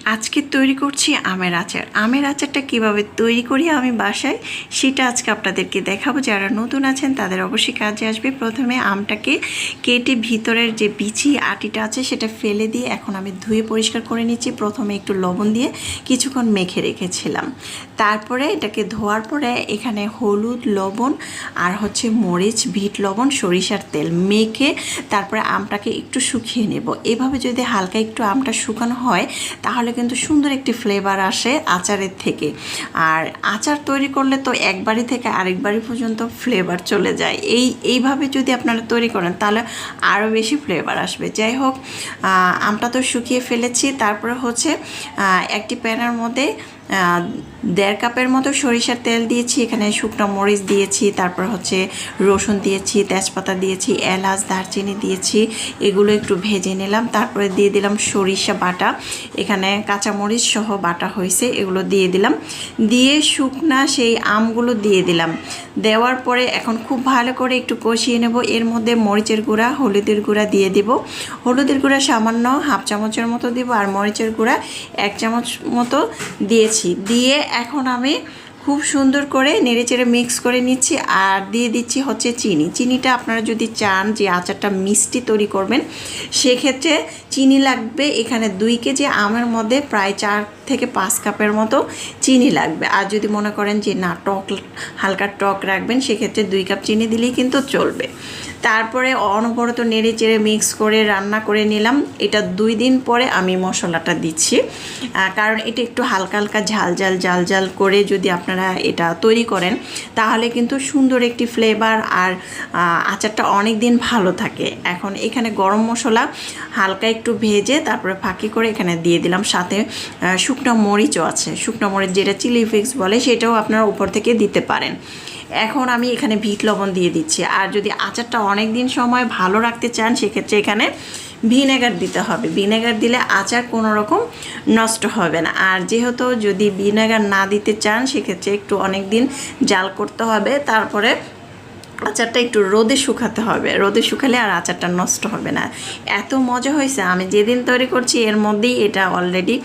আজকে তৈরি করছি আমের আচার। আমের আচারটা কিভাবে তৈরি করি আমি বাসায়, সেটা আজকে আপনাদেরকে দেখাবো। যারা নতুন আছেন তাদের অবশ্যই কাজে আসবে। প্রথমে আমটাকে কেটে ভিতরের যে বিচি আটিটা আছে সেটা ফেলে দিয়ে এখন আমি ধুয়ে পরিষ্কার করে নিচ্ছি। প্রথমে একটু লবণ দিয়ে কিছুক্ষণ মেখে রেখেছিলাম। তারপরে এটাকে ধোয়ার পরে এখানে হলুদ, লবণ আর মরিচ, বিট লবণ, সরিষার তেল মেখে তারপরে আমটাকে একটু শুকিয়ে নেব। এভাবে যদি হালকা একটু আমটা শুকানো হয় তাহলে কিন্তু সুন্দর একটি ফ্লেভার আসে আচারের থেকে। আর আচার তৈরি করলে তো এক বাড়ি থেকে আরেক বাড়ি পর্যন্ত ফ্লেভার চলে যায়। এইভাবে যদি আপনারা তৈরি করেন তাহলে আরও বেশি ফ্লেভার আসবে। যাই হোক, আমটা তো শুকিয়ে ফেলেছি। তারপরে একটি প্যানের মধ্যে 1.5 কাপের মতো সরিষার তেল দিয়েছি। এখানে শুকনো মরিচ দিয়েছি, তারপর রসুন দিয়েছি, তেজপাতা দিয়েছি, এলাচ, দারচিনি দিয়েছি। এগুলো একটু ভেজে নিলাম। তারপরে দিয়ে দিলাম সরিষা বাটা, এখানে কাঁচামরিচ সহ বাটা হয়েছে, এগুলো দিয়ে দিলাম। দিয়ে শুকনা সেই আমগুলো দিয়ে দিলাম। দেওয়ার পরে এখন খুব ভালো করে একটু কষিয়ে নেব। এর মধ্যে মরিচের গুঁড়া, হলুদের গুঁড়া দিয়ে দেব। হলুদের গুঁড়া সামান্য 1/2 চামচের মতো দেব, আর মরিচের গুঁড়া 1 চামচ মতো দিয়েছি। দিয়ে এখন আমি খুব সুন্দর করে নেড়েচেড়ে মিক্স করে নিচ্ছি। আর দিয়ে দিচ্ছি চিনি। চিনিটা আপনারা যদি চান যে আচারটা মিষ্টি তৈরি করবেন, সেক্ষেত্রে চিনি লাগবে এখানে 2 কেজি আমের মধ্যে প্রায় 4 থেকে 5 কাপের মতো চিনি লাগবে। আর যদি মনে করেন যে না, হালকা টক রাখবেন, সেক্ষেত্রে 2 কাপ চিনি দিলেই কিন্তু চলবে। তারপরে অনবরত নেড়ে চেড়ে মিক্স করে রান্না করে নিলাম। এটা 2 দিন পরে আমি মশলাটা দিচ্ছি, কারণ এটা একটু হালকা হালকা ঝাল ঝাল করে যদি আপনারা এটা তৈরি করেন তাহলে কিন্তু সুন্দর একটি ফ্লেভার আর আচারটা অনেক দিন ভালো থাকে। এখন এখানে গরম মশলা হালকা একটু ভেজে তারপরে ফাঁকি করে এখানে দিয়ে দিলাম। সাথে শুকনো মরিচও আছে, শুকনো মরিচ যেটা চিলি ফ্লেক্স বলে, সেটাও আপনারা উপর থেকে দিতে পারেন। এখন আমি এখানে বিট লবণ দিয়ে দিচ্ছি। আর যদি আচারটা অনেক দিন সময় ভালো রাখতে চান, সেক্ষেত্রে এখানে ভিনেগার দিতে হবে। ভিনেগার দিলে আচার কোনো রকম নষ্ট হবে না। আর যেহেতু যদি ভিনেগার না দিতে চান, সেক্ষেত্রে একটু অনেক দিন জাল করতে হবে। তারপরে আচারটা একটু রোদে শুকাতে হবে। রোদে শুকালে আর আচারটা নষ্ট হবে না। এত মজা হয়েছে, আমি যেদিন তৈরি করছি এর মধ্যেই এটা অলরেডি